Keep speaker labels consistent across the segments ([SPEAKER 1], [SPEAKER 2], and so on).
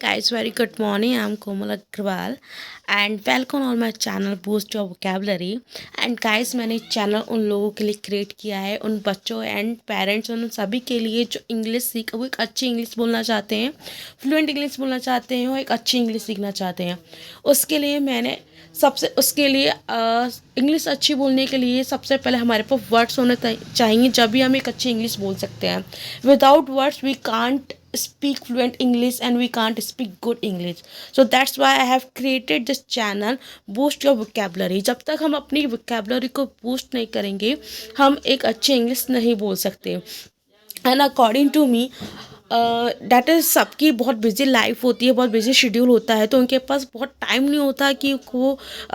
[SPEAKER 1] Guys, very good morning. I'm Komal Agrawal and welcome on my channel Boost Your Vocabulary. And guys, मैंने channel उन लोगों के लिए create किया है, उन बच्चों एंड पेरेंट्स उन सभी के लिए जो इंग्लिश सीख वो एक अच्छी इंग्लिश बोलना चाहते हैं, फ्लुएंट इंग्लिश बोलना चाहते हैं और एक अच्छी इंग्लिश सीखना चाहते हैं। उसके लिए मैंने उसके लिए इंग्लिश अच्छी बोलने के लिए सबसे पहले हमारे पास वर्ड्स होने चाहिए, जब भी हम एक अच्छी इंग्लिश बोल सकते हैं। Without words we can't speak fluent English and we can't speak good English. So that's why I have created this channel Boost Your Vocabulary. जब तक हम अपनी vocabulary को boost नहीं करेंगे हम एक अच्छी इंग्लिश नहीं बोल सकते। And according to me that is सबकी बहुत बिजी लाइफ होती है, बहुत बिजी शेड्यूल होता है, तो उनके पास बहुत टाइम नहीं होता कि वो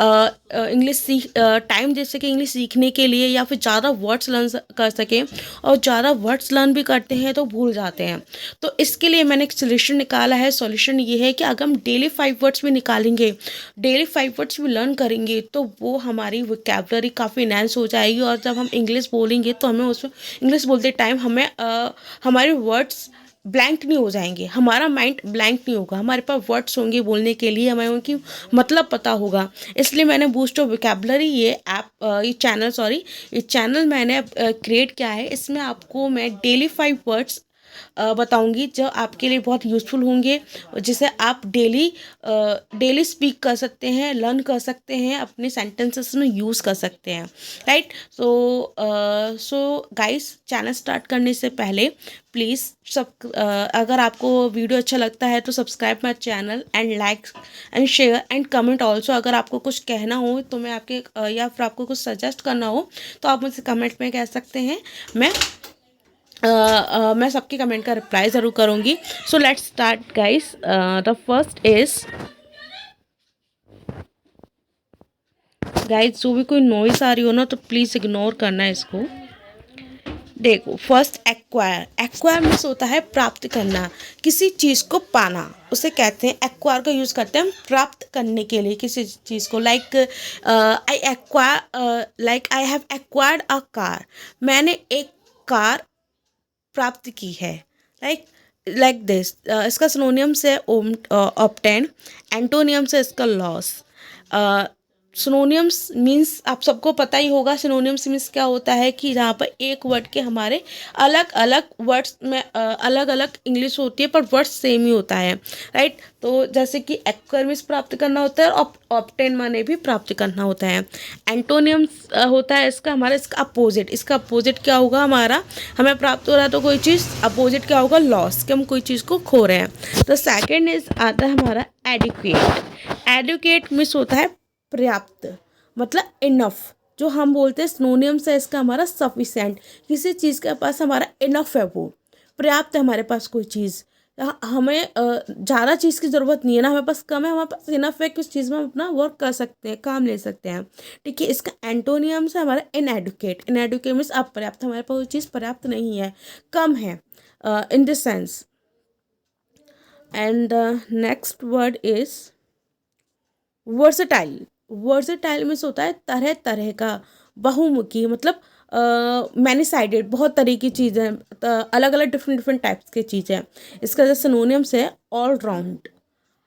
[SPEAKER 1] इंग्लिश टाइम दे सके इंग्लिश सीखने के लिए या फिर ज़्यादा वर्ड्स लर्न कर सकें। और ज़्यादा वर्ड्स लर्न भी करते हैं तो भूल जाते हैं। तो इसके लिए मैंने एक सोल्यूशन निकाला है। सोल्यूशन ये है कि अगर हम डेली 5 वर्ड्स भी निकालेंगे, डेली 5 वर्ड्स भी लर्न करेंगे तो वो हमारी वोकैबुलरी काफ़ी इनहेंस हो जाएगी। और जब हम इंग्लिश बोलेंगे तो हमें उसमें इंग्लिश बोलते टाइम हमें हमारे वर्ड्स ब्लैंक नहीं हो जाएंगे, हमारा माइंड ब्लैंक नहीं होगा, हमारे पास वर्ड्स होंगे बोलने के लिए, हमें उनकी मतलब पता होगा। इसलिए मैंने बूस्ट ऑफ वोकैबुलरी ये चैनल मैंने क्रिएट किया है। इसमें आपको मैं डेली 5 वर्ड्स बताऊंगी जो आपके लिए बहुत यूज़फुल होंगे, जिसे आप डेली स्पीक कर सकते हैं, लर्न कर सकते हैं, अपने सेंटेंसेस में यूज़ कर सकते हैं। Right. So guys, channel start करने से पहले प्लीज़ अगर आपको वीडियो अच्छा लगता है तो subscribe my channel and like and share and comment also. अगर आपको कुछ कहना हो तो मैं आपके या फिर आपको कुछ सजेस्ट करना हो तो आप मुझसे कमेंट में कह सकते हैं। मैं सबके कमेंट का रिप्लाई ज़रूर करूँगी। So let's start guys. The first is guys, जो भी कोई नॉइस आ रही हो ना तो प्लीज़ इग्नोर करना है इसको। देखो, फर्स्ट एक्वायर। एक्वायर मीन्स होता है प्राप्त करना, किसी चीज़ को पाना, उसे कहते हैं। एक्वायर का यूज़ करते हैं हम प्राप्त करने के लिए किसी चीज़ को। I have acquired a car. मैंने एक कार प्राप्त की है। Like this. इसका सिनोनियम्स है ऑब्टेन, एंटोनियम से इसका लॉस। सिनोनियम्स मीन्स आप सबको पता ही होगा। सिनोनियम्स मीन्स क्या होता है कि जहाँ पर एक वर्ड के हमारे अलग अलग वर्ड्स में अलग अलग इंग्लिश होती है पर वर्ड्स सेम ही होता है। राइट। तो जैसे कि एक्वायर मीन्स प्राप्त करना होता है और ऑब्टेन माने भी प्राप्त करना होता है। एंटोनियम्स होता है इसका इसका अपोजिट। इसका अपोजिट क्या होगा हमारा, हमें प्राप्त हो रहा है तो कोई चीज़, अपोजिट क्या होगा, लॉस, कि हम कोई चीज़ को खो रहे हैं। तो सेकेंड इज आता है हमारा एडुकेट। एडुकेट मीन्स होता है पर्याप्त, मतलब इनफ। जो हम बोलते हैं सिनोनियम्स है इसका हमारा सफिशेंट, किसी चीज़ के पास हमारा इनफ है, वो पर्याप्त है हमारे पास कोई चीज़। हमें ज़्यादा चीज़ की ज़रूरत नहीं है ना, हमारे पास कम है, हमारे पास इनफ है कि उस चीज़ में हम अपना वर्क कर सकते हैं, काम ले सकते हैं। ठीक है। इसका एंटोनियम से हमारा इनएडुकेट। इनएडुकेट मीन्स अपर्याप्त, हमारे पास वो चीज़ पर्याप्त नहीं है, कम है in this sense. And next word is versatile. Versatile means होता है तरह तरह का, बहुमुखी, मतलब मैनी साइडेड, बहुत तरह की चीज़ें, अलग अलग डिफरेंट टाइप्स की चीज़ें। इसका जो सिनोनियम्स है all round,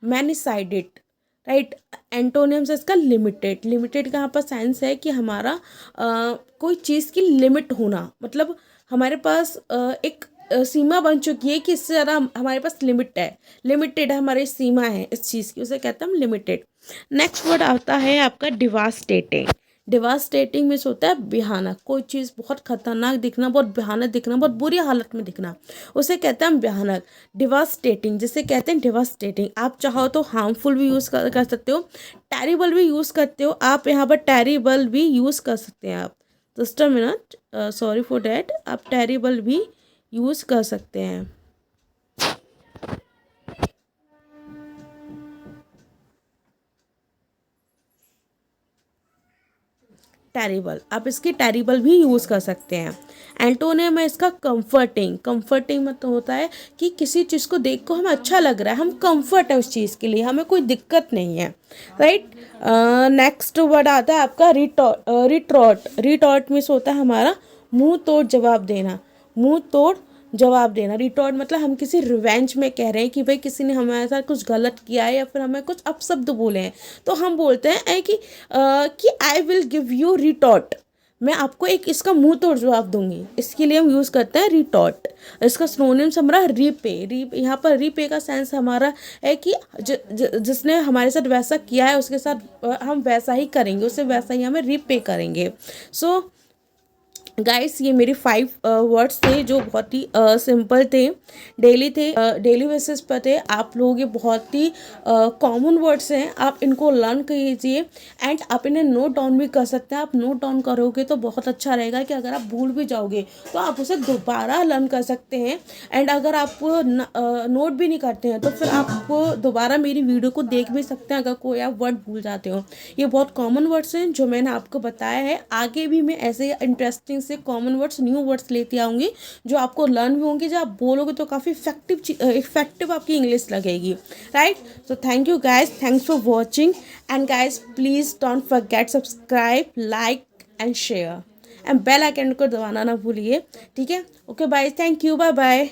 [SPEAKER 1] many sided. Right. एंटोनियम्स है इसका लिमिटेड। लिमिटेड का यहाँ पर सेंस है कि हमारा कोई चीज़ की लिमिट होना, मतलब हमारे पास एक सीमा बन चुकी है कि इससे ज़्यादा हमारे पास लिमिटेड है, हमारी सीमा है इस चीज़ की, उसे कहते हैं हम लिमिटेड। नेक्स्ट वर्ड आता है आपका डिवास्टेटिंग। डिवास्टेटिंग मीन्स होता है भयानक, कोई चीज़ बहुत खतरनाक दिखना, बहुत भयानक दिखना, बहुत बुरी हालत में दिखना, उसे कहते हैं हम भयानक। डिवास्टेटिंग जिसे कहते हैं डिवास्टेटिंग। आप चाहो तो हार्मफुल भी यूज़ कर सकते हो, टेरिबल भी यूज़ करते हो आप, यहाँ पर टेरिबल भी यूज़ कर सकते हैं आप। Just a minute, sorry for that, आप टेरिबल भी यूज़ कर सकते हैं। टेरिबल, आप इसकी टेरिबल भी यूज़ कर सकते हैं। एंटोनियम है इसका कंफर्टिंग। कंफर्टिंग मतलब होता है कि किसी चीज़ को देख को हमें अच्छा लग रहा है, हम कंफर्ट है उस चीज़ के लिए, हमें कोई दिक्कत नहीं है। राइट। नेक्स्ट वर्ड आता है आपका रिटॉर्ट। रिटॉर्ट मीन्स होता है हमारा मुंह तोड़ जवाब देना, मुंह तोड़ जवाब देना। रिटॉर्ट मतलब हम किसी रिवेंज में कह रहे हैं कि भाई किसी ने हमारे साथ कुछ गलत किया है या फिर हमें कुछ अपशब्द बोले हैं, तो हम बोलते हैं कि I will give you retort, मैं आपको एक इसका मुंह तोड़ जवाब दूंगी। इसके लिए हम यूज़ करते हैं रिटॉर्ट। इसका सिनोनिम्स हमारा रीपे। यहाँ पर रीपे का सेंस हमारा है कि जिसने हमारे साथ वैसा किया है उसके साथ हम वैसा ही करेंगे, उससे वैसा ही हमें रीपे करेंगे। सो गाइस, ये मेरे 5 वर्ड्स थे जो बहुत ही सिंपल थे, डेली बेसिस पर थे। आप लोग ये बहुत ही कॉमन वर्ड्स हैं, आप इनको लर्न कीजिए एंड आप इन्हें नोट डाउन भी कर सकते हैं। आप नोट डाउन करोगे तो बहुत अच्छा रहेगा कि अगर आप भूल भी जाओगे तो आप उसे दोबारा लर्न कर सकते हैं। एंड अगर आप नोट भी नहीं करते हैं तो फिर आप दोबारा मेरी वीडियो को देख भी सकते हैं अगर कोई आप वर्ड भूल जाते हो। ये बहुत कॉमन वर्ड्स हैं जो मैंने आपको बताया है। आगे भी मैं ऐसे इंटरेस्टिंग से कॉमन वर्ड्स, न्यू वर्ड्स लेती आऊँगी जो आपको लर्न भी होंगे, जो आप बोलोगे तो काफ़ी इफेक्टिव आपकी इंग्लिश लगेगी, right. So thank you guys, thanks for watching and guys please don't forget subscribe, like and share and bell icon को दबाना ना भूलिए, ठीक है। Okay bye, thank you, bye bye.